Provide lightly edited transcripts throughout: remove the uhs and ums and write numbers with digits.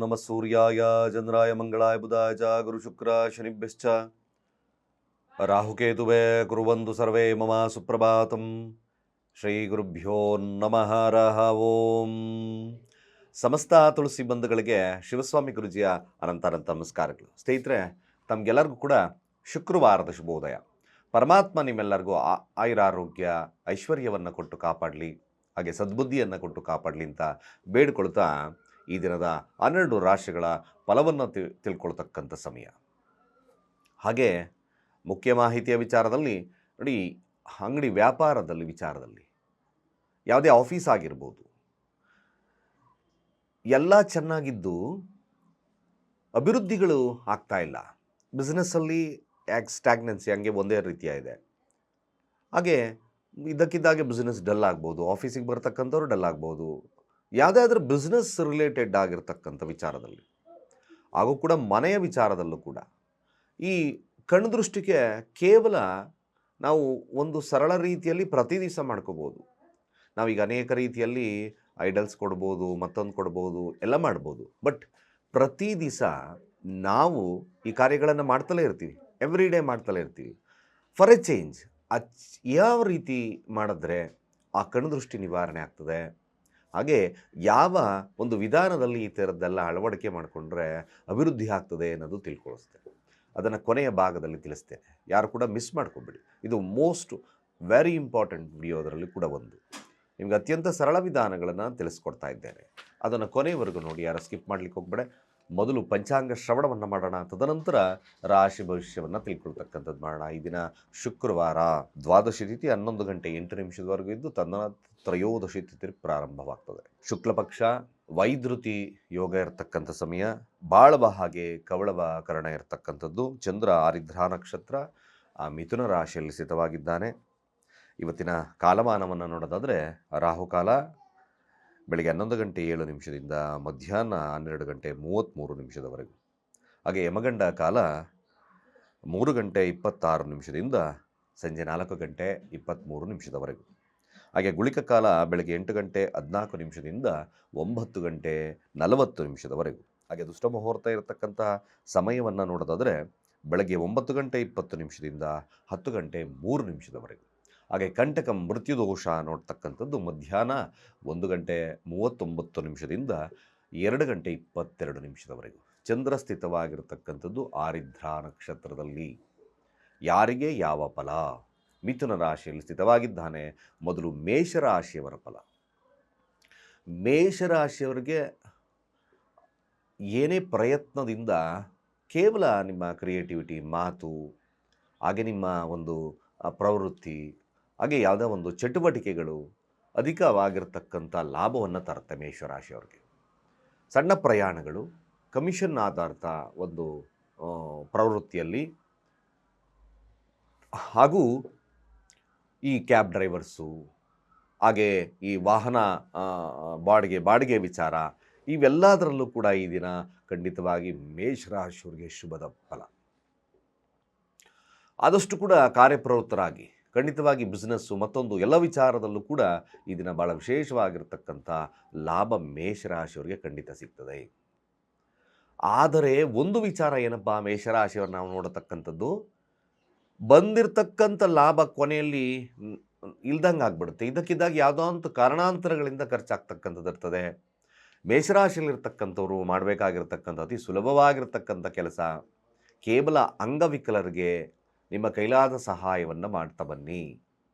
ನಮಃ ಸೂರ್ಯಾಯ ಚಂದ್ರಾಯ ಮಂಗಳಾಯ ಬುಧಾಯ ಚ ಗುರುಶುಕ್ರ ಶನಿಭ್ಯಶ್ಚ ರಾಹುಕೇತುವೇ ಕುರ್ವಂತು ಸರ್ವೇ ಮಮ ಸುಪ್ರಭಾತಂ. ಶ್ರೀ ಗುರುಭ್ಯೋ ನಮಃ ಹರಃ ಓಂ. ಸಮಸ್ತ ತುಳಸಿ ಬಂಧುಗಳಿಗೆ ಶಿವಸ್ವಾಮಿ ಗುರುಜಿಯ ಅನಂತ ನಮಸ್ಕಾರಗಳು. ಸ್ನೇಹಿತರೆ, ತಮಗೆಲ್ಲರಿಗೂ ಕೂಡ ಶುಕ್ರವಾರದ ಶುಭೋದಯ. ಪರಮಾತ್ಮ ನಿಮ್ಮೆಲ್ಲರಿಗೂ ಆಯುರಾರೋಗ್ಯ ಐಶ್ವರ್ಯವನ್ನು ಕೊಟ್ಟು ಕಾಪಾಡಲಿ, ಹಾಗೆ ಸದ್ಬುದ್ಧಿಯನ್ನು ಕೊಟ್ಟು ಕಾಪಾಡಲಿ ಅಂತ ಬೇಡ್ಕೊಳ್ತಾ ಈ ದಿನದ 12 ರಾಶಿಗಳ ಫಲವನ್ನು ತಿಳ್ಕೊಳ್ತಕ್ಕಂಥ ಸಮಯ. ಹಾಗೆ ಮುಖ್ಯ ಮಾಹಿತಿಯ ವಿಚಾರದಲ್ಲಿ ನೋಡಿ, ಅಂಗಡಿ ವ್ಯಾಪಾರದಲ್ಲಿ ವಿಚಾರದಲ್ಲಿ ಯಾವುದೇ ಆಫೀಸ್ ಆಗಿರ್ಬೋದು, ಎಲ್ಲ ಚೆನ್ನಾಗಿದ್ದು ಅಭಿವೃದ್ಧಿಗಳು ಆಗ್ತಾ ಇಲ್ಲ. ಬಿಸ್ನೆಸ್ಸಲ್ಲಿ ಸ್ಟ್ಯಾಗ್ನೆನ್ಸಿ ಹಂಗೆ ಒಂದೇ ರೀತಿಯ ಇದೆ. ಹಾಗೆ ಇದ್ದಕ್ಕಿದ್ದಾಗೆ ಬಿಸ್ನೆಸ್ ಡಲ್ ಆಗ್ಬೋದು, ಆಫೀಸಿಗೆ ಬರ್ತಕ್ಕಂಥವ್ರು ಡಲ್ ಆಗ್ಬೋದು, ಯಾವುದಾದ್ರೂ ಬಿಸ್ನೆಸ್ ರಿಲೇಟೆಡ್ ಆಗಿರ್ತಕ್ಕಂಥ ವಿಚಾರದಲ್ಲಿ, ಹಾಗೂ ಕೂಡ ಮನೆಯ ವಿಚಾರದಲ್ಲೂ ಕೂಡ ಈ ಕಣ್ದೃಷ್ಟಿಗೆ ಕೇವಲ ನಾವು ಒಂದು ಸರಳ ರೀತಿಯಲ್ಲಿ ಪ್ರತಿ ದಿವಸ ಮಾಡ್ಕೋಬೋದು. ನಾವೀಗ ಅನೇಕ ರೀತಿಯಲ್ಲಿ ಐಡಲ್ಸ್ ಕೊಡ್ಬೋದು, ಮತ್ತೊಂದು ಕೊಡ್ಬೋದು, ಎಲ್ಲ ಮಾಡ್ಬೋದು. ಬಟ್ ಪ್ರತಿ ದಿವಸ ನಾವು ಈ ಕಾರ್ಯಗಳನ್ನು ಮಾಡ್ತಲೇ ಇರ್ತೀವಿ, ಎವ್ರಿ ಡೇ ಮಾಡ್ತಲೇ ಇರ್ತೀವಿ. ಫಾರ್ ಎ ಚೇಂಜ್ ಯಾವ ರೀತಿ ಮಾಡಿದ್ರೆ ಆ ಕಣ್ದೃಷ್ಟಿ ನಿವಾರಣೆ ಆಗ್ತದೆ, ಹಾಗೆ ಯಾವ ಒಂದು ವಿಧಾನದಲ್ಲಿ ಈ ಥರದ್ದೆಲ್ಲ ಅಳವಡಿಕೆ ಮಾಡಿಕೊಂಡ್ರೆ ಅಭಿವೃದ್ಧಿ ಆಗ್ತದೆ ಅನ್ನೋದು ತಿಳ್ಕೊಳಿಸ್ತೇನೆ. ಅದನ್ನು ಕೊನೆಯ ಭಾಗದಲ್ಲಿ ತಿಳಿಸ್ತೇನೆ. ಯಾರು ಕೂಡ ಮಿಸ್ ಮಾಡ್ಕೊಬೇಡಿ. ಇದು ಮೋಸ್ಟ್ ವೆರಿ ಇಂಪಾರ್ಟೆಂಟ್ ವಿಡಿಯೋ. ಅದರಲ್ಲಿ ಕೂಡ ಒಂದು ನಿಮ್ಗೆ ಅತ್ಯಂತ ಸರಳ ವಿಧಾನಗಳನ್ನು ತಿಳಿಸ್ಕೊಡ್ತಾ ಇದ್ದೇನೆ. ಅದನ್ನು ಕೊನೆಯವರೆಗೂ ನೋಡಿ, ಯಾರು ಸ್ಕಿಪ್ ಮಾಡಲಿಕ್ಕೆ ಹೋಗ್ಬೇಡ. ಮೊದಲು ಪಂಚಾಂಗ ಶ್ರವಣವನ್ನು ಮಾಡೋಣ, ತದನಂತರ ರಾಶಿ ಭವಿಷ್ಯವನ್ನು ತಿಳ್ಕೊಳ್ತಕ್ಕಂಥದ್ದು ಮಾಡೋಣ. ಈ ದಿನ ಶುಕ್ರವಾರ, ದ್ವಾದಶಿ ತಿಥಿ 11 ಗಂಟೆ 8 ನಿಮಿಷದವರೆಗೂ ಇದ್ದು ತ್ರಯೋದಶಿ ತಿಥಿ ಪ್ರಾರಂಭವಾಗ್ತದೆ. ಶುಕ್ಲ ಪಕ್ಷ ವೈದ್ರುತಿ ಯೋಗ ಇರತಕ್ಕಂಥ ಸಮಯ. ಬಾಳವ ಹಾಗೆ ಕವಳವ ಕರಣ ಇರತಕ್ಕಂಥದ್ದು. ಚಂದ್ರ ಆರಿದ್ರ ನಕ್ಷತ್ರ ಮಿಥುನ ರಾಶಿಯಲ್ಲಿ ಸ್ಥಿತವಾಗಿದ್ದಾನೆ. ಇವತ್ತಿನ ಕಾಲಮಾನವನ್ನು ನೋಡೋದಾದರೆ ರಾಹುಕಾಲ ಬೆಳಗ್ಗೆ 11 ಗಂಟೆ 7 ನಿಮಿಷದಿಂದ ಮಧ್ಯಾಹ್ನ 12 ಗಂಟೆ 33 ನಿಮಿಷದವರೆಗೂ. ಹಾಗೆ ಯಮಗಂಡ ಕಾಲ 3 ಗಂಟೆ 26 ನಿಮಿಷದಿಂದ ಸಂಜೆ 4 ಗಂಟೆ 23 ನಿಮಿಷದವರೆಗೂ. ಹಾಗೆ ಗುಳಿಕ ಕಾಲ ಬೆಳಗ್ಗೆ 8 ಗಂಟೆ 14 ನಿಮಿಷದಿಂದ 9 ಗಂಟೆ 40 ನಿಮಿಷದವರೆಗೂ. ಹಾಗೆ ದುಷ್ಟ ಮುಹೂರ್ತ ಇರತಕ್ಕಂಥ ಸಮಯವನ್ನು ನೋಡೋದಾದರೆ ಬೆಳಗ್ಗೆ 9 ಗಂಟೆ 20 ನಿಮಿಷದಿಂದ 10 ಗಂಟೆ 3 ನಿಮಿಷದವರೆಗೂ. ಹಾಗೆ ಕಂಟಕ ಮೃತ್ಯುದೋಷ ನೋಡ್ತಕ್ಕಂಥದ್ದು ಮಧ್ಯಾಹ್ನ 1 ಗಂಟೆ 39 ನಿಮಿಷದಿಂದ 2 ಗಂಟೆ 22 ನಿಮಿಷದವರೆಗೂ. ಚಂದ್ರ ಸ್ಥಿತವಾಗಿರತಕ್ಕಂಥದ್ದು ಆರಿದ್ರ ನಕ್ಷತ್ರದಲ್ಲಿ. ಯಾರಿಗೆ ಯಾವ ಫಲ? ಮಿಥುನ ರಾಶಿಯಲ್ಲಿ ಸ್ಥಿತವಾಗಿದ್ದಾನೆ. ಮೊದಲು ಮೇಷರಾಶಿಯವರ ಫಲ. ಮೇಷರಾಶಿಯವರಿಗೆ ಏನೇ ಪ್ರಯತ್ನದಿಂದ ಕೇವಲ ನಿಮ್ಮ ಕ್ರಿಯೇಟಿವಿಟಿ, ಮಾತು, ಹಾಗೆ ನಿಮ್ಮ ಒಂದು ಪ್ರವೃತ್ತಿ, ಹಾಗೆ ಯಾವುದೇ ಒಂದು ಚಟುವಟಿಕೆಗಳು ಅಧಿಕವಾಗಿರ್ತಕ್ಕಂಥ ಲಾಭವನ್ನು ತರುತ್ತೆ ಮೇಷರಾಶಿಯವ್ರಿಗೆ. ಸಣ್ಣ ಪ್ರಯಾಣಗಳು, ಕಮಿಷನ್ ಆಧಾರಿತ ಒಂದು ಪ್ರವೃತ್ತಿಯಲ್ಲಿ, ಹಾಗೂ ಈ ಕ್ಯಾಬ್ ಡ್ರೈವರ್ಸು, ಹಾಗೆ ಈ ವಾಹನ ಬಾಡಿಗೆ ವಿಚಾರ, ಇವೆಲ್ಲದರಲ್ಲೂ ಕೂಡ ಈ ದಿನ ಖಂಡಿತವಾಗಿ ಮೇಷರಾಶಿಯವರಿಗೆ ಶುಭದ ಫಲ. ಆದಷ್ಟು ಕೂಡ ಕಾರ್ಯಪ್ರವೃತ್ತರಾಗಿ ಖಂಡಿತವಾಗಿ ಬಿಸ್ನೆಸ್ಸು ಮತ್ತೊಂದು ಎಲ್ಲ ವಿಚಾರದಲ್ಲೂ ಕೂಡ ಈ ದಿನ ಭಾಳ ವಿಶೇಷವಾಗಿರ್ತಕ್ಕಂಥ ಲಾಭ ಮೇಷರಾಶಿಯವರಿಗೆ ಖಂಡಿತ ಸಿಗ್ತದೆ. ಆದರೆ ಒಂದು ವಿಚಾರ ಏನಪ್ಪ, ಮೇಷರಾಶಿಯವರು ನಾವು ನೋಡತಕ್ಕಂಥದ್ದು, ಬಂದಿರತಕ್ಕಂಥ ಲಾಭ ಕೊನೆಯಲ್ಲಿ ಇಲ್ದಂಗೆ ಆಗ್ಬಿಡುತ್ತೆ. ಇದಕ್ಕಿದ್ದಾಗ ಯಾವುದೋ ಒಂದು ಕಾರಣಾಂತರಗಳಿಂದ ಖರ್ಚಾಗ್ತಕ್ಕಂಥದ್ದು ಇರ್ತದೆ. ಮೇಷರಾಶಿಯಲ್ಲಿರ್ತಕ್ಕಂಥವ್ರು ಮಾಡಬೇಕಾಗಿರ್ತಕ್ಕಂಥ ಅತಿ ಸುಲಭವಾಗಿರ್ತಕ್ಕಂಥ ಕೆಲಸ, ಕೇವಲ ಅಂಗವಿಕಲರಿಗೆ ನಿಮ್ಮ ಕೈಲಾದ ಸಹಾಯವನ್ನು ಮಾಡ್ತಾ ಬನ್ನಿ.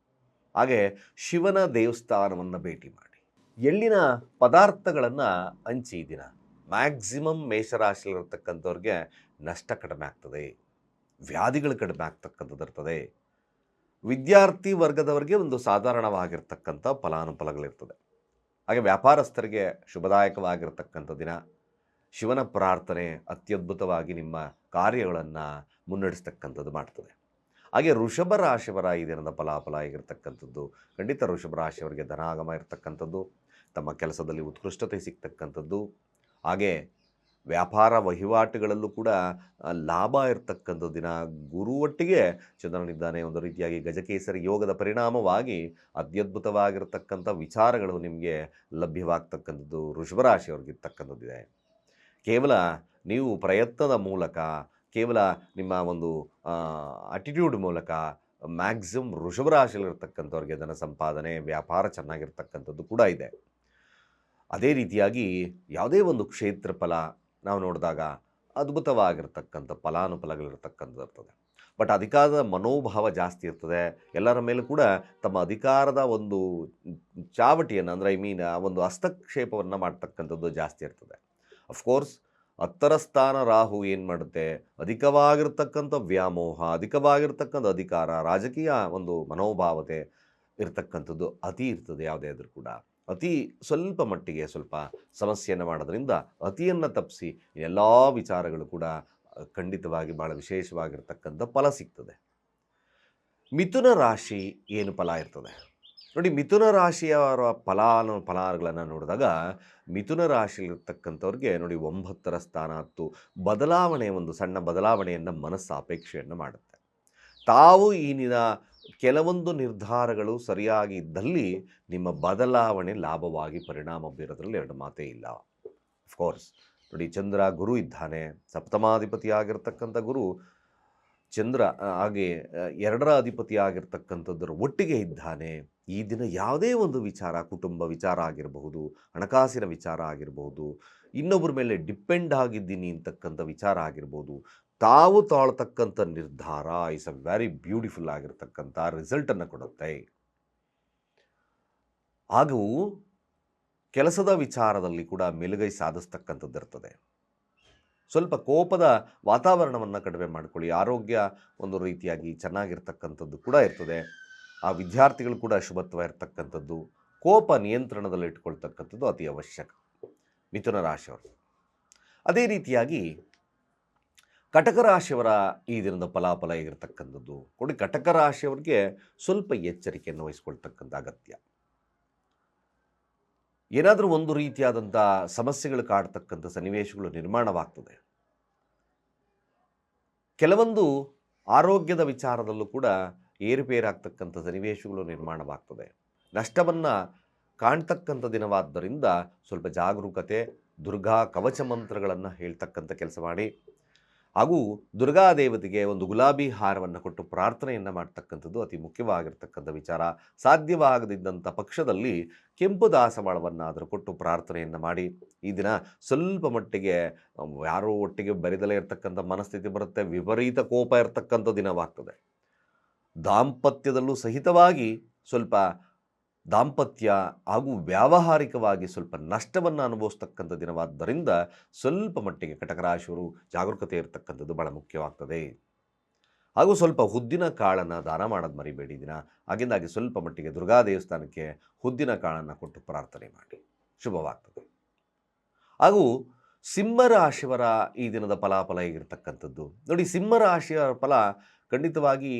ಹಾಗೆ ಶಿವನ ದೇವಸ್ಥಾನವನ್ನು ಭೇಟಿ ಮಾಡಿ, ಎಳ್ಳಿನ ಪದಾರ್ಥಗಳನ್ನು ಹಂಚಿ. ದಿನ ಮ್ಯಾಕ್ಸಿಮಮ್ ಮೇಷರಾಶಿಯಲ್ಲಿರ್ತಕ್ಕಂಥವ್ರಿಗೆ ನಷ್ಟ ಕಡಿಮೆ ಆಗ್ತದೆ, ವ್ಯಾಧಿಗಳು ಕಡಿಮೆ ಆಗ್ತಕ್ಕಂಥದ್ದು ಇರ್ತದೆ. ವಿದ್ಯಾರ್ಥಿ ವರ್ಗದವರಿಗೆ ಒಂದು ಸಾಧಾರಣವಾಗಿರ್ತಕ್ಕಂಥ ಫಲಾನುಫಲಗಳಿರ್ತದೆ. ಹಾಗೆ ವ್ಯಾಪಾರಸ್ಥರಿಗೆ ಶುಭದಾಯಕವಾಗಿರ್ತಕ್ಕಂಥ ದಿನ. ಶಿವನ ಪ್ರಾರ್ಥನೆ ಅತ್ಯದ್ಭುತವಾಗಿ ನಿಮ್ಮ ಕಾರ್ಯಗಳನ್ನು ಮುನ್ನಡೆಸ್ತಕ್ಕಂಥದ್ದು ಮಾಡ್ತದೆ. ಹಾಗೆ ವೃಷಭ ರಾಶಿಯವರ ಈ ದಿನದ ಫಲಾಫಲ ಆಗಿರ್ತಕ್ಕಂಥದ್ದು, ಖಂಡಿತ ವೃಷಭ ರಾಶಿಯವರಿಗೆ ಧನಾಗಮ ಇರತಕ್ಕಂಥದ್ದು, ತಮ್ಮ ಕೆಲಸದಲ್ಲಿ ಉತ್ಕೃಷ್ಟತೆ ಸಿಗ್ತಕ್ಕಂಥದ್ದು, ಹಾಗೆ ವ್ಯಾಪಾರ ವಹಿವಾಟುಗಳಲ್ಲೂ ಕೂಡ ಲಾಭ ಇರತಕ್ಕಂಥ ದಿನ. ಗುರುವೊಟ್ಟಿಗೆ ಚಂದ್ರನಿದ್ದಾನೆ. ಒಂದು ರೀತಿಯಾಗಿ ಗಜಕೇಸರಿ ಯೋಗದ ಪರಿಣಾಮವಾಗಿ ಅತ್ಯದ್ಭುತವಾಗಿರ್ತಕ್ಕಂಥ ವಿಚಾರಗಳು ನಿಮಗೆ ಲಭ್ಯವಾಗ್ತಕ್ಕಂಥದ್ದು ವೃಷಭರಾಶಿಯವ್ರಿಗಿರ್ತಕ್ಕಂಥದ್ದಿದೆ. ಕೇವಲ ನೀವು ಪ್ರಯತ್ನದ ಮೂಲಕ, ಕೇವಲ ನಿಮ್ಮ ಒಂದು ಅಟಿಟ್ಯೂಡ್ ಮೂಲಕ ಮ್ಯಾಕ್ಸಿಮಮ್ ವೃಷಭ ರಾಶಿಯಲ್ಲಿರ್ತಕ್ಕಂಥವ್ರಿಗೆ ಧನ ಸಂಪಾದನೆ, ವ್ಯಾಪಾರ ಚೆನ್ನಾಗಿರ್ತಕ್ಕಂಥದ್ದು ಕೂಡ ಇದೆ. ಅದೇ ರೀತಿಯಾಗಿ ಯಾವುದೇ ಒಂದು ಕ್ಷೇತ್ರ ಫಲ ನಾವು ನೋಡಿದಾಗ ಅದ್ಭುತವಾಗಿರ್ತಕ್ಕಂಥ ಫಲಾನುಫಲಗಳಿರ್ತಕ್ಕಂಥದ್ದು ಇರ್ತದೆ. ಬಟ್ ಅಧಿಕಾರದ ಮನೋಭಾವ ಜಾಸ್ತಿ ಇರ್ತದೆ. ಎಲ್ಲರ ಮೇಲೂ ಕೂಡ ತಮ್ಮ ಅಧಿಕಾರದ ಒಂದು ಚಾವಟಿಯನ್ನು, ಅಂದರೆ ಆ ಒಂದು ಹಸ್ತಕ್ಷೇಪವನ್ನು ಮಾಡ್ತಕ್ಕಂಥದ್ದು ಜಾಸ್ತಿ ಇರ್ತದೆ. ಅಫ್ಕೋರ್ಸ್ 10ರ ಸ್ಥಾನ ರಾಹು ಏನು ಮಾಡುತ್ತೆ, ಅಧಿಕವಾಗಿರ್ತಕ್ಕಂಥ ವ್ಯಾಮೋಹ, ಅಧಿಕವಾಗಿರ್ತಕ್ಕಂಥ ಅಧಿಕಾರ, ರಾಜಕೀಯ ಒಂದು ಮನೋಭಾವತೆ ಇರ್ತಕ್ಕಂಥದ್ದು ಅತಿ ಇರ್ತದೆ. ಯಾವುದೇ ಆದರೂ ಕೂಡ ಅತಿ ಸ್ವಲ್ಪ ಮಟ್ಟಿಗೆ ಸ್ವಲ್ಪ ಸಮಸ್ಯೆಯನ್ನು ಮಾಡೋದ್ರಿಂದ ಅತಿಯನ್ನು ತಪ್ಪಿಸಿ ಎಲ್ಲ ವಿಚಾರಗಳು ಕೂಡ ಖಂಡಿತವಾಗಿ ಭಾಳ ವಿಶೇಷವಾಗಿರ್ತಕ್ಕಂಥ ಫಲ ಸಿಗ್ತದೆ. ಮಿಥುನ ರಾಶಿ ಏನು ಫಲ ಇರ್ತದೆ ನೋಡಿ. ಮಿಥುನ ರಾಶಿಯವರ ಫಲಾನುಫಲಗಳನ್ನು ನೋಡಿದಾಗ ಮಿಥುನ ರಾಶಿಯಲ್ಲಿರ್ತಕ್ಕಂಥವ್ರಿಗೆ ನೋಡಿ 9ರ ಸ್ಥಾನ 10 ಬದಲಾವಣೆ, ಒಂದು ಸಣ್ಣ ಬದಲಾವಣೆಯನ್ನು ಮನಸ್ಸು ಅಪೇಕ್ಷೆಯನ್ನು ಮಾಡುತ್ತೆ. ತಾವು ಈ ಕೆಲವೊಂದು ನಿರ್ಧಾರಗಳು ಸರಿಯಾಗಿ ಇದ್ದಲ್ಲಿ ನಿಮ್ಮ ಬದಲಾವಣೆ ಲಾಭವಾಗಿ ಪರಿಣಾಮ ಬೀರೋದ್ರಲ್ಲಿ ಎರಡು ಮಾತೇ ಇಲ್ಲ. ಅಫ್ಕೋರ್ಸ್ ನೋಡಿ, ಚಂದ್ರ ಗುರು ಇದ್ದಾನೆ, ಸಪ್ತಮಾಧಿಪತಿ ಆಗಿರ್ತಕ್ಕಂಥ ಗುರು ಚಂದ್ರ ಹಾಗೆ 2ರ ಅಧಿಪತಿ ಆಗಿರ್ತಕ್ಕಂಥದ್ದರ ಒಟ್ಟಿಗೆ ಇದ್ದಾನೆ. ಈ ದಿನ ಯಾವುದೇ ಒಂದು ವಿಚಾರ, ಕುಟುಂಬ ವಿಚಾರ ಆಗಿರಬಹುದು, ಹಣಕಾಸಿನ ವಿಚಾರ ಆಗಿರಬಹುದು, ಇನ್ನೊಬ್ಬರ ಮೇಲೆ ಡಿಪೆಂಡ್ ಆಗಿದ್ದೀನಿ ಅಂತಕ್ಕಂಥ ವಿಚಾರ ಆಗಿರ್ಬೋದು, ತಾವು ತಾಳ್ತಕ್ಕಂಥ ನಿರ್ಧಾರ ಇಸ್ ಅ ವೆರಿ ಬ್ಯೂಟಿಫುಲ್ ಆಗಿರ್ತಕ್ಕಂಥ ರಿಸಲ್ಟನ್ನು ಕೊಡುತ್ತೆ. ಹಾಗೂ ಕೆಲಸದ ವಿಚಾರದಲ್ಲಿ ಕೂಡ ಮೇಲುಗೈ ಸಾಧಿಸ್ತಕ್ಕಂಥದ್ದು ಇರ್ತದೆ. ಸ್ವಲ್ಪ ಕೋಪದ ವಾತಾವರಣವನ್ನು ಕಡಿಮೆ ಮಾಡಿಕೊಳ್ಳಿ. ಆರೋಗ್ಯ ಒಂದು ರೀತಿಯಾಗಿ ಚೆನ್ನಾಗಿರ್ತಕ್ಕಂಥದ್ದು ಕೂಡ ಇರ್ತದೆ. ಆ ವಿದ್ಯಾರ್ಥಿಗಳು ಕೂಡ ಶುಭತ್ವ ಇರ್ತಕ್ಕಂಥದ್ದು, ಕೋಪ ನಿಯಂತ್ರಣದಲ್ಲಿ ಇಟ್ಕೊಳ್ತಕ್ಕಂಥದ್ದು ಅತಿ ಅವಶ್ಯಕ ಮಿಥುನ ರಾಶಿಯವರು. ಅದೇ ರೀತಿಯಾಗಿ ಕಟಕ ರಾಶಿಯವರ ಈ ದಿನದ ಫಲಾಫಲ ಹೇಗಿರ್ತಕ್ಕಂಥದ್ದು ನೋಡಿ. ಕಟಕ ರಾಶಿಯವರಿಗೆ ಸ್ವಲ್ಪ ಎಚ್ಚರಿಕೆಯನ್ನು ವಹಿಸ್ಕೊಳ್ತಕ್ಕಂಥ ಅಗತ್ಯ. ಏನಾದರೂ ಒಂದು ರೀತಿಯಾದಂಥ ಸಮಸ್ಯೆಗಳು ಕಾಡ್ತಕ್ಕಂಥ ಸನ್ನಿವೇಶಗಳು ನಿರ್ಮಾಣವಾಗ್ತದೆ. ಕೆಲವೊಂದು ಆರೋಗ್ಯದ ವಿಚಾರದಲ್ಲೂ ಕೂಡ ಏರುಪೇರಾಗ್ತಕ್ಕಂಥ ಸನ್ನಿವೇಶಗಳು ನಿರ್ಮಾಣವಾಗ್ತದೆ. ನಷ್ಟವನ್ನು ಕಾಣ್ತಕ್ಕಂಥ ದಿನವಾದ್ದರಿಂದ ಸ್ವಲ್ಪ ಜಾಗರೂಕತೆ, ದುರ್ಗಾ ಕವಚ ಮಂತ್ರಗಳನ್ನು ಹೇಳ್ತಕ್ಕಂಥ ಕೆಲಸ ಮಾಡಿ. ಹಾಗೂ ದುರ್ಗಾ ದೇವತೆಗೆ ಒಂದು ಗುಲಾಬಿ ಹಾರವನ್ನು ಕೊಟ್ಟು ಪ್ರಾರ್ಥನೆಯನ್ನು ಮಾಡ್ತಕ್ಕಂಥದ್ದು ಅತಿ ಮುಖ್ಯವಾಗಿರ್ತಕ್ಕಂಥ ವಿಚಾರ. ಸಾಧ್ಯವಾಗದಿದ್ದಂಥ ಪಕ್ಷದಲ್ಲಿ ಕೆಂಪು ದಾಸವಾಳವನ್ನಾದರೂ ಕೊಟ್ಟು ಪ್ರಾರ್ಥನೆಯನ್ನು ಮಾಡಿ. ಈ ದಿನ ಸ್ವಲ್ಪ ಮಟ್ಟಿಗೆ ಯಾರೋ ಒಟ್ಟಿಗೆ ಬೆರೆದಲೇ ಇರತಕ್ಕಂಥ ಮನಸ್ಥಿತಿ ಬರುತ್ತೆ. ವಿಪರೀತ ಕೋಪ ಇರತಕ್ಕಂಥ ದಿನವಾಗ್ತದೆ. ದಾಂಪತ್ಯದಲ್ಲೂ ಸಹಿತವಾಗಿ ಸ್ವಲ್ಪ ದಾಂಪತ್ಯ ಹಾಗೂ ವ್ಯಾವಹಾರಿಕವಾಗಿ ಸ್ವಲ್ಪ ನಷ್ಟವನ್ನು ಅನುಭವಿಸ್ತಕ್ಕಂಥ ದಿನವಾದ್ದರಿಂದ ಸ್ವಲ್ಪ ಮಟ್ಟಿಗೆ ಕಟಕ ರಾಶಿಯವರು ಜಾಗರೂಕತೆ ಇರತಕ್ಕಂಥದ್ದು ಭಾಳ ಮುಖ್ಯವಾಗ್ತದೆ. ಹಾಗೂ ಸ್ವಲ್ಪ ಉದ್ದಿನ ಕಾಳನ್ನು ದಾನ ಮಾಡೋದು ಮರಿಬೇಡಿ ದಿನ. ಆಗಿಂದಾಗಿ ಸ್ವಲ್ಪ ಮಟ್ಟಿಗೆ ದುರ್ಗಾ ದೇವಸ್ಥಾನಕ್ಕೆ ಉದ್ದಿನ ಕಾಳನ್ನು ಕೊಟ್ಟು ಪ್ರಾರ್ಥನೆ ಮಾಡಿ, ಶುಭವಾಗ್ತದೆ. ಹಾಗೂ ಸಿಂಹರಾಶಿಯವರ ಈ ದಿನದ ಫಲಾಫಲ ಹೇಗಿರ್ತಕ್ಕಂಥದ್ದು ನೋಡಿ. ಸಿಂಹರಾಶಿಯ ಫಲ ಖಂಡಿತವಾಗಿ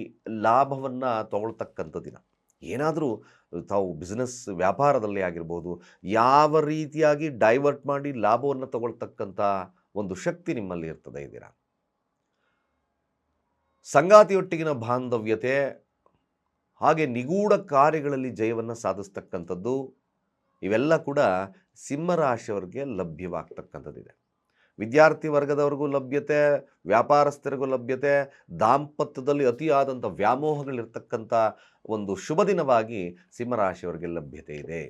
ಲಾಭವನ್ನು ತಗೊಳ್ತಕ್ಕಂಥ ದಿನ. ಏನಾದರೂ ತಾವು ಬಿಸ್ನೆಸ್ ವ್ಯಾಪಾರದಲ್ಲಿ ಆಗಿರ್ಬೋದು, ಯಾವ ರೀತಿಯಾಗಿ ಡೈವರ್ಟ್ ಮಾಡಿ ಲಾಭವನ್ನು ತಗೊಳ್ತಕ್ಕಂಥ ಒಂದು ಶಕ್ತಿ ನಿಮ್ಮಲ್ಲಿ ಇರ್ತದೆ ಈ ದಿನ. ಸಂಗಾತಿಯೊಟ್ಟಿಗಿನ ಬಾಂಧವ್ಯತೆ ಹಾಗೆ ನಿಗೂಢ ಕಾರ್ಯಗಳಲ್ಲಿ ಜಯವನ್ನು ಸಾಧಿಸ್ತಕ್ಕಂಥದ್ದು ಇವೆಲ್ಲ ಕೂಡ ಸಿಂಹರಾಶಿಯವರಿಗೆ ಲಭ್ಯವಾಗ್ತಕ್ಕಂಥದ್ದಿದೆ. ವಿದ್ಯಾರ್ಥಿ ವರ್ಗದವರೆಗೂ ಲಭ್ಯತೆ, ವ್ಯಾಪಾರಸ್ಥರಿಗೂ ಲಭ್ಯತೆ, ದಾಂಪತ್ಯದಲ್ಲಿ ಅತಿಯಾದಂಥ ವ್ಯಾಮೋಹಗಳಿರ್ತಕ್ಕಂಥ ಒಂದು ಶುಭ ದಿನವಾಗಿ ಸಿಂಹರಾಶಿಯವರಿಗೆ ಲಭ್ಯತೆ ಇದೆ.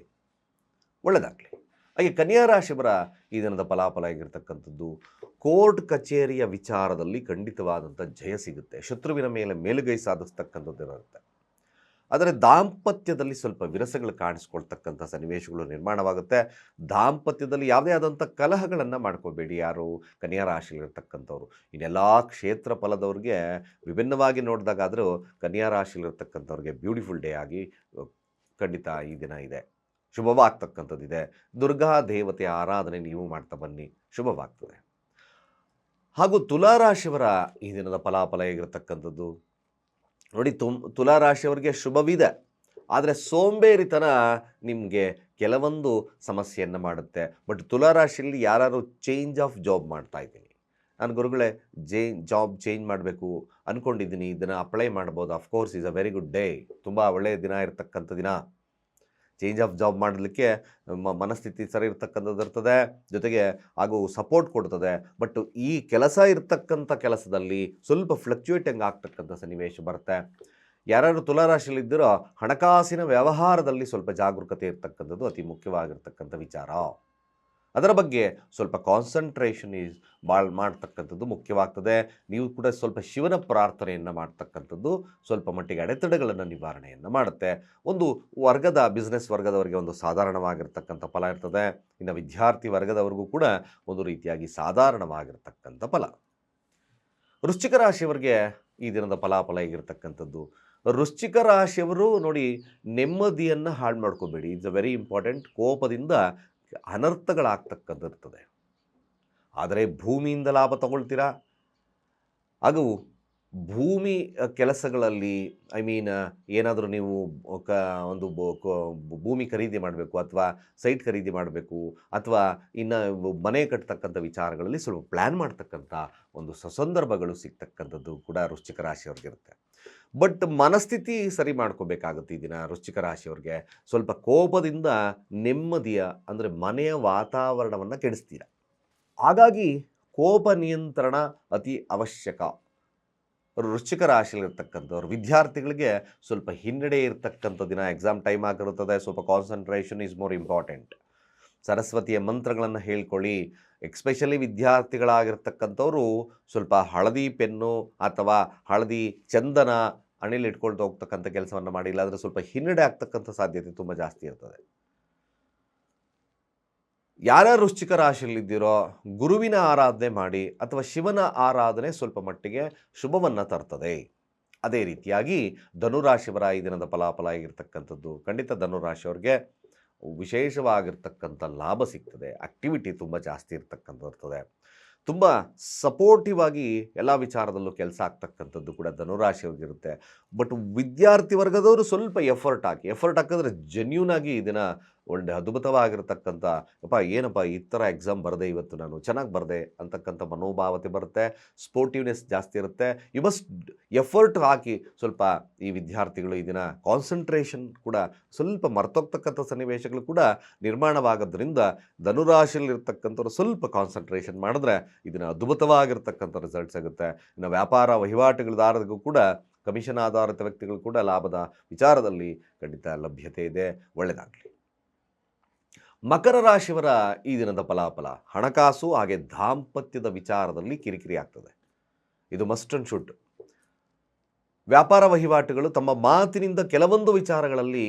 ಒಳ್ಳೆಯದಾಗಲಿ. ಹಾಗೆ ಕನ್ಯಾ ರಾಶಿಯವರ ಈ ದಿನದ ಫಲಾಫಲ ಆಗಿರ್ತಕ್ಕಂಥದ್ದು ಕೋರ್ಟ್ ಕಚೇರಿಯ ವಿಚಾರದಲ್ಲಿ ಖಂಡಿತವಾದಂಥ ಜಯ ಸಿಗುತ್ತೆ. ಶತ್ರುವಿನ ಮೇಲೆ ಮೇಲುಗೈ ಸಾಧಿಸ್ತಕ್ಕಂಥದ್ದು ಇರುತ್ತೆ. ಆದರೆ ದಾಂಪತ್ಯದಲ್ಲಿ ಸ್ವಲ್ಪ ವಿರಸಗಳು ಕಾಣಿಸ್ಕೊಳ್ತಕ್ಕಂಥ ಸನ್ನಿವೇಶಗಳು ನಿರ್ಮಾಣವಾಗುತ್ತೆ. ದಾಂಪತ್ಯದಲ್ಲಿ ಯಾವುದೇ ಆದಂಥ ಕಲಹಗಳನ್ನು ಮಾಡ್ಕೋಬೇಡಿ ಯಾರು ಕನ್ಯಾ ರಾಶಿಯಲ್ಲಿರ್ತಕ್ಕಂಥವ್ರು. ಇನ್ನೆಲ್ಲ ಕ್ಷೇತ್ರ ಫಲದವ್ರಿಗೆ ವಿಭಿನ್ನವಾಗಿ ನೋಡಿದಾಗಾದರೂ ಕನ್ಯಾ ರಾಶಿಯಲ್ಲಿರ್ತಕ್ಕಂಥವ್ರಿಗೆ ಬ್ಯೂಟಿಫುಲ್ ಡೇ ಆಗಿ ಖಂಡಿತ ಈ ದಿನ ಇದೆ, ಶುಭವಾಗ್ತಕ್ಕಂಥದ್ದಿದೆ. ದುರ್ಗಾ ದೇವತೆಯ ಆರಾಧನೆ ನೀವು ಮಾಡ್ತಾ ಬನ್ನಿ, ಶುಭವಾಗ್ತದೆ. ಹಾಗೂ ತುಲಾರಾಶಿಯವರ ಈ ದಿನದ ಫಲಾಫಲ ಹೇಗಿರತಕ್ಕಂಥದ್ದು ನೋಡಿ. ತುಲಾರಾಶಿಯವರಿಗೆ ಶುಭವಿದೆ, ಆದರೆ ಸೋಂಬೇರಿತನ ನಿಮಗೆ ಕೆಲವೊಂದು ಸಮಸ್ಯೆಯನ್ನು ಮಾಡುತ್ತೆ. ಬಟ್ ತುಲಾರಾಶಿಯಲ್ಲಿ ಯಾರು ಚೇಂಜ್ ಆಫ್ ಜಾಬ್ ಮಾಡ್ತಾ ಇದ್ದೀನಿ, ನಾನು ಗುರುಗಳೇ ಜಾಬ್ ಚೇಂಜ್ ಮಾಡಬೇಕು ಅಂದ್ಕೊಂಡಿದ್ದೀನಿ, ಇದನ್ನು ಅಪ್ಲೈ ಮಾಡ್ಬೋದು. Of course is a very good day, ತುಂಬ ಒಳ್ಳೆಯ ದಿನ ಇರತಕ್ಕಂಥ ದಿನ. ಚೇಂಜ್ ಆಫ್ ಜಾಬ್ ಮಾಡಲಿಕ್ಕೆ ಮನಸ್ಥಿತಿ ಸರಿ ಇರ್ತಕ್ಕಂಥದ್ದು ಇರ್ತದೆ, ಜೊತೆಗೆ ಹಾಗೂ ಸಪೋರ್ಟ್ ಕೊಡ್ತದೆ. ಬಟ್ ಈ ಕೆಲಸ ಇರ್ತಕ್ಕಂಥ ಕೆಲಸದಲ್ಲಿ ಸ್ವಲ್ಪ ಫ್ಲಕ್ಚುಯೇಟಿಂಗ್ ಆಗ್ತಕ್ಕಂಥ ಸನ್ನಿವೇಶ ಬರುತ್ತೆ. ಯಾರ್ಯಾರು ತುಲಾರಾಶಿಯಲ್ಲಿದ್ದೀರೋ ಹಣಕಾಸಿನ ವ್ಯವಹಾರದಲ್ಲಿ ಸ್ವಲ್ಪ ಜಾಗರೂಕತೆ ಇರ್ತಕ್ಕಂಥದ್ದು ಅತಿ ಮುಖ್ಯವಾಗಿರ್ತಕ್ಕಂಥ ವಿಚಾರ. ಅದರ ಬಗ್ಗೆ ಸ್ವಲ್ಪ ಕಾನ್ಸಂಟ್ರೇಷನ್ ಭಾಳ ಮಾಡ್ತಕ್ಕಂಥದ್ದು ಮುಖ್ಯವಾಗ್ತದೆ. ನೀವು ಕೂಡ ಸ್ವಲ್ಪ ಶಿವನ ಪ್ರಾರ್ಥನೆಯನ್ನು ಮಾಡ್ತಕ್ಕಂಥದ್ದು ಸ್ವಲ್ಪ ಮಟ್ಟಿಗೆ ಅಡೆತಡೆಗಳನ್ನು ನಿವಾರಣೆಯನ್ನು ಮಾಡುತ್ತೆ. ಒಂದು ಬಿಸ್ನೆಸ್ ವರ್ಗದವರಿಗೆ ಒಂದು ಸಾಧಾರಣವಾಗಿರ್ತಕ್ಕಂಥ ಫಲ ಇರ್ತದೆ. ಇನ್ನು ವಿದ್ಯಾರ್ಥಿ ವರ್ಗದವರಿಗೂ ಕೂಡ ಒಂದು ರೀತಿಯಾಗಿ ಸಾಧಾರಣವಾಗಿರ್ತಕ್ಕಂಥ ಫಲ. ವೃಶ್ಚಿಕ ರಾಶಿಯವರಿಗೆ ಈ ದಿನದ ಫಲಾಫಲ ಹೇಗಿರ್ತಕ್ಕಂಥದ್ದು? ವೃಶ್ಚಿಕ ರಾಶಿಯವರು ನೋಡಿ, ನೆಮ್ಮದಿಯನ್ನು ಹಾಳು ಮಾಡ್ಕೋಬೇಡಿ. It's a very important. ಕೋಪದಿಂದ ಅನರ್ಥಗಳಾಗ್ತಕ್ಕಂಥಿರ್ತದೆ. ಆದರೆ ಭೂಮಿಯಿಂದ ಲಾಭ ತಗೊಳ್ತೀರಾ, ಹಾಗೂ ಭೂಮಿ ಕೆಲಸಗಳಲ್ಲಿ ಏನಾದರೂ ನೀವು ಒಂದು ಭೂಮಿ ಖರೀದಿ ಮಾಡಬೇಕು, ಅಥವಾ ಸೈಟ್ ಖರೀದಿ ಮಾಡಬೇಕು, ಅಥವಾ ಇನ್ನು ಮನೆ ಕಟ್ತಕ್ಕಂಥ ವಿಚಾರಗಳಲ್ಲಿ ಸ್ವಲ್ಪ ಪ್ಲ್ಯಾನ್ ಮಾಡ್ತಕ್ಕಂಥ ಒಂದು ಸಂದರ್ಭಗಳು ಸಿಗ್ತಕ್ಕಂಥದ್ದು ಕೂಡ ವೃಶ್ಚಿಕ ರಾಶಿಯವ್ರಿಗಿರುತ್ತೆ. ಬಟ್ ಮನಸ್ಥಿತಿ ಸರಿ ಮಾಡ್ಕೋಬೇಕಾಗುತ್ತೆ ಈ ದಿನ ವೃಶ್ಚಿಕ ರಾಶಿಯವ್ರಿಗೆ. ಸ್ವಲ್ಪ ಕೋಪದಿಂದ ನೆಮ್ಮದಿಯ ಅಂದರೆ ಮನೆಯ ವಾತಾವರಣವನ್ನು ಕೆಡಿಸ್ತೀರ. ಹಾಗಾಗಿ ಕೋಪ ನಿಯಂತ್ರಣ ಅತಿ ಅವಶ್ಯಕ. ವೃಶ್ಚಿಕ ರಾಶಿಯಲ್ಲಿರ್ತಕ್ಕಂಥವ್ರು ವಿದ್ಯಾರ್ಥಿಗಳಿಗೆ ಸ್ವಲ್ಪ ಹಿನ್ನಡೆ ಇರತಕ್ಕಂಥ ದಿನ. ಎಕ್ಸಾಮ್ ಟೈಮ್ ಆಗಿರುತ್ತದೆ. ಸ್ವಲ್ಪ ಕಾನ್ಸಂಟ್ರೇಷನ್ ಈಸ್ ಮೋರ್ ಇಂಪಾರ್ಟೆಂಟ್. ಸರಸ್ವತಿಯ ಮಂತ್ರಗಳನ್ನು ಹೇಳ್ಕೊಳ್ಳಿ. ಎಕ್ಸ್ಪೆಷಲಿ ವಿದ್ಯಾರ್ಥಿಗಳಾಗಿರ್ತಕ್ಕಂಥವ್ರು ಸ್ವಲ್ಪ ಹಳದಿ ಪೆನ್ನು ಅಥವಾ ಹಳದಿ ಚಂದನ ಅಣಿಲ್ ಇಟ್ಕೊಳ್ತಾ ಹೋಗ್ತಕ್ಕಂಥ ಕೆಲಸವನ್ನು ಮಾಡಿ, ಇಲ್ಲಾಂದರೆ ಸ್ವಲ್ಪ ಹಿನ್ನಡೆ ಆಗ್ತಕ್ಕಂಥ ಸಾಧ್ಯತೆ ತುಂಬ ಜಾಸ್ತಿ ಇರ್ತದೆ. ಯಾರ್ಯಾರು ವೃಶ್ಚಿಕ ರಾಶಿಯಲ್ಲಿದ್ದೀರೋ ಗುರುವಿನ ಆರಾಧನೆ ಮಾಡಿ, ಅಥವಾ ಶಿವನ ಆರಾಧನೆ ಸ್ವಲ್ಪ ಮಟ್ಟಿಗೆ ಶುಭವನ್ನು ತರ್ತದೆ. ಅದೇ ರೀತಿಯಾಗಿ ಧನುರಾಶಿಯವರ ಈ ದಿನದ ಫಲಾಫಲ ಆಗಿರ್ತಕ್ಕಂಥದ್ದು, ಖಂಡಿತ ಧನುರಾಶಿಯವ್ರಿಗೆ ವಿಶೇಷವಾಗಿರ್ತಕ್ಕಂಥ ಲಾಭ ಸಿಗ್ತದೆ. ಆಕ್ಟಿವಿಟಿ ತುಂಬ ಜಾಸ್ತಿ ಇರ್ತಕ್ಕಂಥದ್ದು. ತುಂಬ ಸಪೋರ್ಟಿವ್ ಆಗಿ ಎಲ್ಲ ವಿಚಾರದಲ್ಲೂ ಕೆಲಸ ಆಗ್ತಕ್ಕಂಥದ್ದು ಕೂಡ ಧನುರಾಶಿಯವ್ರಿಗಿರುತ್ತೆ. ಬಟ್ ವಿದ್ಯಾರ್ಥಿ ವರ್ಗದವರು ಸ್ವಲ್ಪ ಎಫರ್ಟ್ ಹಾಕಿದ್ರೆ ಜೆನ್ಯೂನ್ ಆಗಿ ಈ ದಿನ ಒಂದು ಅದ್ಭುತವಾಗಿರ್ತಕ್ಕಂಥ ಏನಪ್ಪ ಈ ಥರ ಎಕ್ಸಾಮ್ ಬರದೆ ಇವತ್ತು ನಾನು ಚೆನ್ನಾಗಿ ಬರದೆ ಅಂತಕ್ಕಂಥ ಮನೋಭಾವತೆ ಬರುತ್ತೆ. ಸ್ಪೋರ್ಟಿವ್ನೆಸ್ ಜಾಸ್ತಿ ಇರುತ್ತೆ. ಯು ಮಸ್ಟ್ ಎಫರ್ಟ್ ಹಾಕಿ ಸ್ವಲ್ಪ ಈ ವಿದ್ಯಾರ್ಥಿಗಳು ಈ ದಿನ ಕಾನ್ಸಂಟ್ರೇಷನ್ ಕೂಡ ಸ್ವಲ್ಪ ಮರ್ತೋಗ್ತಕ್ಕಂಥ ಸನ್ನಿವೇಶಗಳು ಕೂಡ ನಿರ್ಮಾಣವಾಗೋದ್ರಿಂದ ಧನುರಾಶಿಯಲ್ಲಿರ್ತಕ್ಕಂಥವ್ರು ಸ್ವಲ್ಪ ಕಾನ್ಸಂಟ್ರೇಷನ್ ಮಾಡಿದ್ರೆ ಇದನ್ನು ಅದ್ಭುತವಾಗಿರ್ತಕ್ಕಂಥ ರಿಸಲ್ಟ್ಸ್ ಆಗುತ್ತೆ. ಇನ್ನು ವ್ಯಾಪಾರ ವಹಿವಾಟುಗಳದಾರರಿಗೂ ಕೂಡ ಕಮಿಷನ್ ಆಧಾರಿತ ವ್ಯಕ್ತಿಗಳು ಕೂಡ ಲಾಭದ ವಿಚಾರದಲ್ಲಿ ಖಂಡಿತ ಲಭ್ಯತೆ ಇದೆ. ಒಳ್ಳೆಯದಾಗಲಿ. ಮಕರ ರಾಶಿಯವರ ಈ ದಿನದ ಫಲಾಫಲ ಹಣಕಾಸು ಹಾಗೆ ದಾಂಪತ್ಯದ ವಿಚಾರದಲ್ಲಿ ಕಿರಿಕಿರಿ ಆಗ್ತದೆ. ಇದು ಮಸ್ಟ್ ಅಂಡ್ ಶುಡ್. ವ್ಯಾಪಾರ ವಹಿವಾಟುಗಳು ತಮ್ಮ ಮಾತಿನಿಂದ ಕೆಲವೊಂದು ವಿಚಾರಗಳಲ್ಲಿ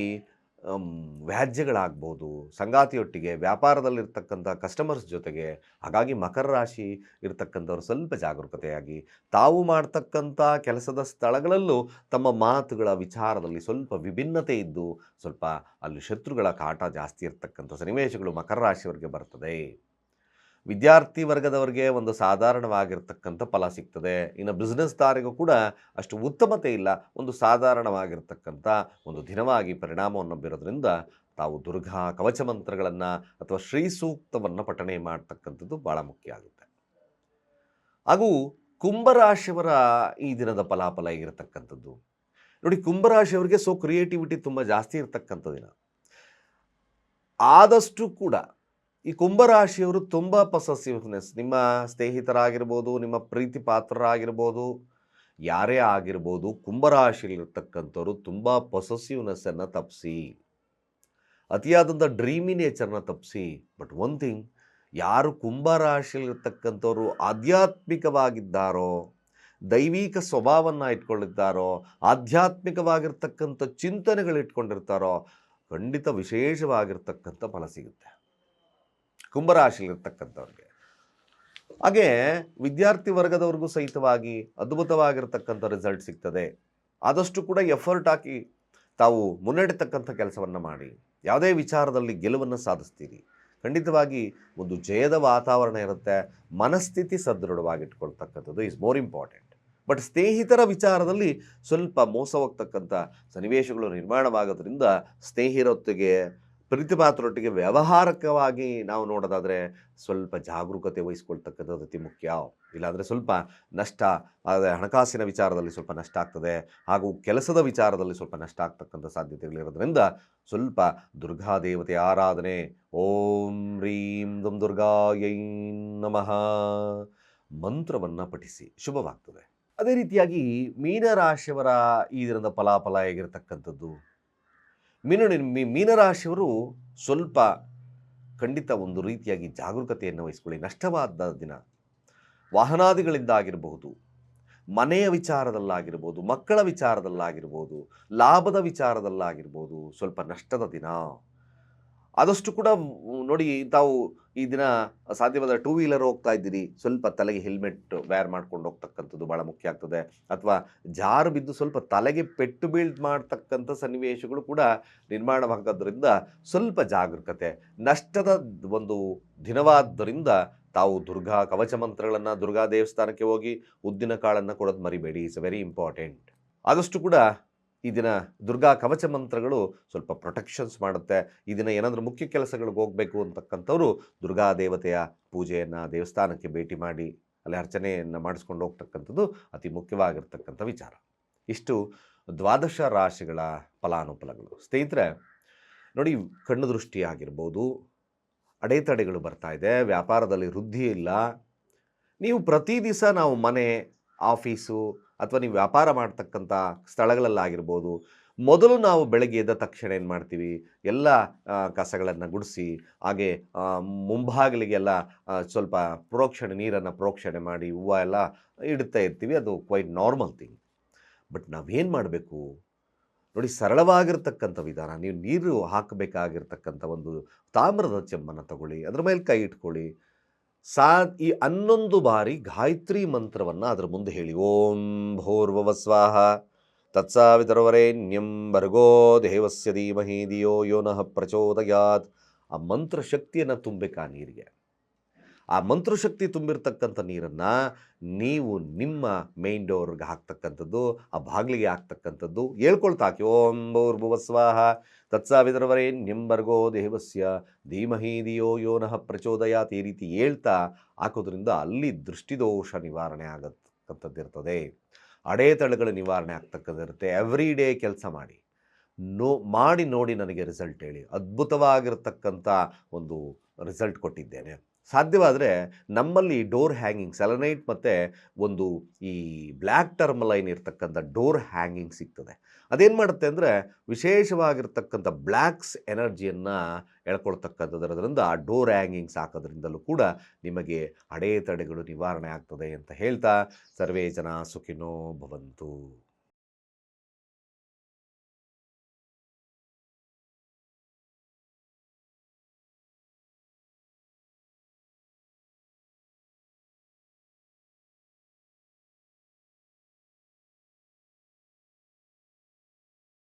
ವ್ಯಾಜ್ಯಗಳಾಗ್ಬೋದು ಸಂಗಾತಿಯೊಟ್ಟಿಗೆ, ವ್ಯಾಪಾರದಲ್ಲಿರ್ತಕ್ಕಂಥ ಕಸ್ಟಮರ್ಸ್ ಜೊತೆಗೆ. ಹಾಗಾಗಿ ಮಕರ ರಾಶಿ ಇರ್ತಕ್ಕಂಥವ್ರು ಸ್ವಲ್ಪ ಜಾಗರೂಕತೆಯಾಗಿ ತಾವು ಮಾಡ್ತಕ್ಕಂಥ ಕೆಲಸದ ಸ್ಥಳಗಳಲ್ಲೂ ತಮ್ಮ ಮಾತುಗಳ ವಿಚಾರದಲ್ಲಿ ಸ್ವಲ್ಪ ವಿಭಿನ್ನತೆ ಇದ್ದು ಸ್ವಲ್ಪ ಅಲ್ಲಿ ಶತ್ರುಗಳ ಕಾಟ ಜಾಸ್ತಿ ಇರ್ತಕ್ಕಂಥ ಸನ್ನಿವೇಶಗಳು ಮಕರ ರಾಶಿಯವರಿಗೆ ಬರ್ತದೆ. ವಿದ್ಯಾರ್ಥಿ ವರ್ಗದವರಿಗೆ ಒಂದು ಸಾಧಾರಣವಾಗಿರ್ತಕ್ಕಂಥ ಫಲ ಸಿಗ್ತದೆ. ಇನ್ನು ಬಿಸ್ನೆಸ್ದಾರಿಗೂ ಕೂಡ ಅಷ್ಟು ಉತ್ತಮತೆ ಇಲ್ಲ. ಒಂದು ಸಾಧಾರಣವಾಗಿರ್ತಕ್ಕಂಥ ಒಂದು ದಿನವಾಗಿ ಪರಿಣಾಮವನ್ನು ಬೀರೋದ್ರಿಂದ ತಾವು ದುರ್ಗಾ ಕವಚ ಮಂತ್ರಗಳನ್ನು ಅಥವಾ ಶ್ರೀ ಸೂಕ್ತವನ್ನು ಪಠಣೆ ಮಾಡ್ತಕ್ಕಂಥದ್ದು ಭಾಳ ಮುಖ್ಯ ಆಗುತ್ತೆ. ಹಾಗೂ ಕುಂಭರಾಶಿಯವರ ಈ ದಿನದ ಫಲಾಫಲ ಆಗಿರತಕ್ಕಂಥದ್ದು ನೋಡಿ, ಕುಂಭರಾಶಿಯವರಿಗೆ ಕ್ರಿಯೇಟಿವಿಟಿ ತುಂಬ ಜಾಸ್ತಿ ಇರತಕ್ಕಂಥ ದಿನ. ಆದಷ್ಟು ಕೂಡ ಈ ಕುಂಭರಾಶಿಯವರು ತುಂಬ ಪೊಸೆಸಿವ್ನೆಸ್, ನಿಮ್ಮ ಸ್ನೇಹಿತರಾಗಿರ್ಬೋದು, ನಿಮ್ಮ ಪ್ರೀತಿ ಪಾತ್ರರಾಗಿರ್ಬೋದು, ಯಾರೇ ಆಗಿರ್ಬೋದು, ಕುಂಭರಾಶಿಯಲ್ಲಿರ್ತಕ್ಕಂಥವ್ರು ತುಂಬ ಪೊಸೆಸಿವ್ನೆಸ್ಸನ್ನು ತಪ್ಪಿಸಿ, ಅತಿಯಾದಂಥ ಡ್ರೀಮಿ ನೇಚರ್ನ ತಪ್ಪಿಸಿ. ಬಟ್ ಒನ್ ಥಿಂಗ್, ಯಾರು ಕುಂಭರಾಶಿಯಲ್ಲಿರ್ತಕ್ಕಂಥವ್ರು ಆಧ್ಯಾತ್ಮಿಕವಾಗಿದ್ದಾರೋ, ದೈವಿಕ ಸ್ವಭಾವವನ್ನು ಇಟ್ಕೊಂಡಿದ್ದಾರೋ, ಆಧ್ಯಾತ್ಮಿಕವಾಗಿರ್ತಕ್ಕಂಥ ಚಿಂತನೆಗಳು ಇಟ್ಕೊಂಡಿರ್ತಾರೋ, ಖಂಡಿತ ವಿಶೇಷವಾಗಿರ್ತಕ್ಕಂಥ ಫಲ ಸಿಗುತ್ತೆ ಕುಂಭರಾಶಿಯಲ್ಲಿರ್ತಕ್ಕಂಥವ್ರಿಗೆ. ಹಾಗೆ ವಿದ್ಯಾರ್ಥಿ ವರ್ಗದವ್ರಿಗೂ ಸಹಿತವಾಗಿ ಅದ್ಭುತವಾಗಿರ್ತಕ್ಕಂಥ ರಿಸಲ್ಟ್ ಸಿಗ್ತದೆ. ಆದಷ್ಟು ಕೂಡ ಎಫರ್ಟ್ ಹಾಕಿ ತಾವು ಮುನ್ನಡೆತಕ್ಕಂಥ ಕೆಲಸವನ್ನು ಮಾಡಿ ಯಾವುದೇ ವಿಚಾರದಲ್ಲಿ ಗೆಲುವನ್ನು ಸಾಧಿಸ್ತೀರಿ. ಖಂಡಿತವಾಗಿ ಒಂದು ಜಯದ ವಾತಾವರಣ ಇರುತ್ತೆ. ಮನಸ್ಥಿತಿ ಸದೃಢವಾಗಿಟ್ಕೊಳ್ತಕ್ಕಂಥದ್ದು ಈಸ್ ಮೋರ್ ಇಂಪಾರ್ಟೆಂಟ್. ಬಟ್ ಸ್ನೇಹಿತರ ವಿಚಾರದಲ್ಲಿ ಸ್ವಲ್ಪ ಮೋಸ ಹೋಗ್ತಕ್ಕಂಥ ಸನ್ನಿವೇಶಗಳು ನಿರ್ಮಾಣವಾಗೋದ್ರಿಂದ ಸ್ನೇಹಿರೊತ್ತಿಗೆ ಪ್ರೀತಿಪಾತ್ರರೊಟ್ಟಿಗೆ ವ್ಯವಹಾರಕವಾಗಿ ನಾವು ನೋಡೋದಾದರೆ ಸ್ವಲ್ಪ ಜಾಗರೂಕತೆ ವಹಿಸ್ಕೊಳ್ತಕ್ಕಂಥದ್ದು ಅತಿ ಮುಖ್ಯ. ಇಲ್ಲಾಂದರೆ ಸ್ವಲ್ಪ ನಷ್ಟ, ಆದರೆ ಹಣಕಾಸಿನ ವಿಚಾರದಲ್ಲಿ ಸ್ವಲ್ಪ ನಷ್ಟ ಆಗ್ತದೆ, ಹಾಗೂ ಕೆಲಸದ ವಿಚಾರದಲ್ಲಿ ಸ್ವಲ್ಪ ನಷ್ಟ ಆಗ್ತಕ್ಕಂಥ ಸಾಧ್ಯತೆಗಳಿರೋದ್ರಿಂದ ಸ್ವಲ್ಪ ದುರ್ಗಾದೇವತೆ ಆರಾಧನೆ, ಓಂ ರೀಂ ದುಂ ದುರ್ಗಾಯೈ ನಮಃ ಮಂತ್ರವನ್ನು ಪಠಿಸಿ ಶುಭವಾಗ್ತದೆ. ಅದೇ ರೀತಿಯಾಗಿ ಮೀನರಾಶಿಯವರ ಈ ದಿನದ ಫಲಾಫಲ ಹೇಗಿರತಕ್ಕಂಥದ್ದು. ಮೀನರಾಶಿಯವರು ಸ್ವಲ್ಪ ಖಂಡಿತ ಒಂದು ರೀತಿಯಾಗಿ ಜಾಗರೂಕತೆಯನ್ನು ವಹಿಸ್ಕೊಳ್ಳಿ. ನಷ್ಟವಾದ ದಿನ, ವಾಹನಾದಿಗಳಿಂದ ಆಗಿರಬಹುದು, ಮನೆಯ ವಿಚಾರದಲ್ಲಾಗಿರ್ಬೋದು, ಮಕ್ಕಳ ವಿಚಾರದಲ್ಲಾಗಿರ್ಬೋದು, ಲಾಭದ ವಿಚಾರದಲ್ಲಾಗಿರ್ಬೋದು, ಸ್ವಲ್ಪ ನಷ್ಟದ ದಿನ. ಆದಷ್ಟು ಕೂಡ ನೋಡಿ, ತಾವು ಈ ದಿನ ಸಾಧ್ಯವಾದ ಟೂ ವೀಲರ್ ಹೋಗ್ತಾ ಇದ್ದೀರಿ, ಸ್ವಲ್ಪ ತಲೆಗೆ ಹೆಲ್ಮೆಟ್ ವೇರ್ ಮಾಡ್ಕೊಂಡು ಹೋಗ್ತಕ್ಕಂಥದ್ದು ಭಾಳ ಮುಖ್ಯ ಆಗ್ತದೆ. ಅಥವಾ ಜಾರು ಬಿದ್ದು ಸ್ವಲ್ಪ ತಲೆಗೆ ಪೆಟ್ಟು ಮಾಡ್ತಕ್ಕಂಥ ಸನ್ನಿವೇಶಗಳು ಕೂಡ ನಿರ್ಮಾಣವಾಗೋದ್ರಿಂದ ಸ್ವಲ್ಪ ಜಾಗರೂಕತೆ. ನಷ್ಟದ ಒಂದು ದಿನವಾದ್ದರಿಂದ ತಾವು ದುರ್ಗಾ ಕವಚ ಮಂತ್ರಗಳನ್ನು, ದುರ್ಗಾ ದೇವಸ್ಥಾನಕ್ಕೆ ಹೋಗಿ ಉದ್ದಿನ ಕಾಳನ್ನು ಕೊಡೋದು ಮರಿಬೇಡಿ. It's very important. ಆದಷ್ಟು ಕೂಡ ಈ ದಿನ ದುರ್ಗಾ ಕವಚ ಮಂತ್ರಗಳು ಸ್ವಲ್ಪ ಪ್ರೊಟೆಕ್ಷನ್ಸ್ ಮಾಡುತ್ತೆ. ಈ ದಿನ ಏನಾದರೂ ಮುಖ್ಯ ಕೆಲಸಗಳಿಗೆ ಹೋಗಬೇಕು ಅಂತಕ್ಕಂಥವ್ರು ದುರ್ಗಾ ದೇವತೆಯ ಪೂಜೆಯನ್ನು, ದೇವಸ್ಥಾನಕ್ಕೆ ಭೇಟಿ ಮಾಡಿ ಅಲ್ಲಿ ಅರ್ಚನೆಯನ್ನು ಮಾಡಿಸ್ಕೊಂಡು ಹೋಗ್ತಕ್ಕಂಥದ್ದು ಅತಿ ಮುಖ್ಯವಾಗಿರ್ತಕ್ಕಂಥ ವಿಚಾರ. ಇಷ್ಟು ದ್ವಾದಶ ರಾಶಿಗಳ ಫಲಾನುಫಲಗಳು. ಸ್ನೇಹಿತರೆ ನೋಡಿ, ಕಣ್ಣು ದೃಷ್ಟಿ ಆಗಿರ್ಬೋದು, ಅಡೆತಡೆಗಳು ಬರ್ತಾ ಇದೆ, ವ್ಯಾಪಾರದಲ್ಲಿ ವೃದ್ಧಿ ಇಲ್ಲ. ನೀವು ಪ್ರತಿ ದಿವಸ ನಾವು ಮನೆ, ಆಫೀಸು ಅಥವಾ ನೀವು ವ್ಯಾಪಾರ ಮಾಡ್ತಕ್ಕಂಥ ಸ್ಥಳಗಳಲ್ಲಾಗಿರ್ಬೋದು, ಮೊದಲು ನಾವು ಬೆಳಗ್ಗೆ ಎದ್ದ ತಕ್ಷಣ ಏನು ಮಾಡ್ತೀವಿ, ಎಲ್ಲ ಕಸಗಳನ್ನು ಗುಡಿಸಿ, ಹಾಗೆ ಮುಂಭಾಗಿಲಿಗೆಲ್ಲ ಸ್ವಲ್ಪ ನೀರನ್ನು ಪ್ರೋಕ್ಷಣೆ ಮಾಡಿ ಹೂವು ಎಲ್ಲ ಇಡ್ತಾ ಇರ್ತೀವಿ. ಅದು ಕ್ವೈಟ್ ನಾರ್ಮಲ್ ಥಿಂಗ್. ಬಟ್ ನಾವೇನು ಮಾಡಬೇಕು ನೋಡಿ, ಸರಳವಾಗಿರ್ತಕ್ಕಂಥ ವಿಧಾನ. ನೀವು ನೀರು ಹಾಕಬೇಕಾಗಿರ್ತಕ್ಕಂಥ ಒಂದು ತಾಮ್ರದ ಚೆಂಬನ್ನು ತಗೊಳ್ಳಿ, ಅದ್ರ ಮೇಲೆ ಕೈ ಇಟ್ಕೊಳ್ಳಿ. ಈ 11 ಬಾರಿ ಗಾಯತ್ರಿ ಮಂತ್ರವನ್ನು ಅದರ ಮುಂದೆ ಹೇಳಿ. ಓಂ ಭೂರ್ಭುವ ಸ್ವಾಹ ತತ್ಸಾವಿತರ್ವರೆಣ್ಯಂ ಭರ್ಗೋ ದೇವಸ್ಯ ಧೀಮಹಿ ಧಿಯೋ ಯೋ ನಃ ಪ್ರಚೋದಯಾತ್. ಆ ಮಂತ್ರ ಶಕ್ತಿಯನ್ನು ತುಂಬಬೇಕು ಆ ನೀರಿಗೆ. ಆ ಮಂತ್ರಶಕ್ತಿ ತುಂಬಿರ್ತಕ್ಕಂಥ ನೀರನ್ನು ನೀವು ನಿಮ್ಮ ಮೇನ್ ಡೋರ್ಗೆ ಹಾಕ್ತಕ್ಕಂಥದ್ದು, ಆ ಬಾಗಿಲಿಗೆ ಹಾಕ್ತಕ್ಕಂಥದ್ದು, ಹೇಳ್ಕೊಳ್ತಾ ಹಾಕಿ. ಓಂ ಭೂರ್ಭುವ ಸ್ವಾಹ ತತ್ಸಾವಿತರ್ವರೆಣ್ಯಂ ಭರ್ಗೋ ದೇವಸ್ಯ ಧೀಮಹಿ ಧಿಯೋ ಯೋ ನಃ ಪ್ರಚೋದಯಾತ್. ಈ ರೀತಿ ಹೇಳ್ತಾ ಹಾಕೋದ್ರಿಂದ ಅಲ್ಲಿ ದೃಷ್ಟಿದೋಷ ನಿವಾರಣೆ ಆಗತಕ್ಕಂಥದ್ದಿರ್ತದೆ, ಅಡೆತಡೆಗಳ ನಿವಾರಣೆ ಆಗ್ತಕ್ಕಂಥದ್ದಿರುತ್ತೆ. ಎವ್ರಿ ಡೇ ಕೆಲಸ ಮಾಡಿ ನೋಡಿ ನನಗೆ ರಿಸಲ್ಟ್ ಹೇಳಿ. ಅದ್ಭುತವಾಗಿರ್ತಕ್ಕಂಥ ಒಂದು ರಿಸಲ್ಟ್ ಕೊಟ್ಟಿದ್ದೇನೆ. ಸಾಧ್ಯವಾದರೆ ನಮ್ಮಲ್ಲಿ ಡೋರ್ ಹ್ಯಾಂಗಿಂಗ್ ಸೆಲೆನೈಟ್ ಮತ್ತು ಒಂದು ಈ ಬ್ಲ್ಯಾಕ್ ಟರ್ಮಲೈನ್ ಇರ್ತಕ್ಕಂಥ ಡೋರ್ ಹ್ಯಾಂಗಿಂಗ್ ಸಿಗ್ತದೆ. ಅದೇನು ಮಾಡುತ್ತೆ ಅಂದರೆ ವಿಶೇಷವಾಗಿರ್ತಕ್ಕಂಥ ಬ್ಲ್ಯಾಕ್ಸ್ ಎನರ್ಜಿಯನ್ನು ಎಳ್ಕೊಳ್ತಕ್ಕಂಥದ್ರಿಂದ ಆ ಡೋರ್ ಹ್ಯಾಂಗಿಂಗ್ಸ್ ಹಾಕೋದ್ರಿಂದಲೂ ಕೂಡ ನಿಮಗೆ ಅಡೆತಡೆಗಳು ನಿವಾರಣೆ ಆಗ್ತದೆ ಅಂತ ಹೇಳ್ತಾ, ಸರ್ವೇ ಜನ ಸುಖಿನೋ ಭವಂತು.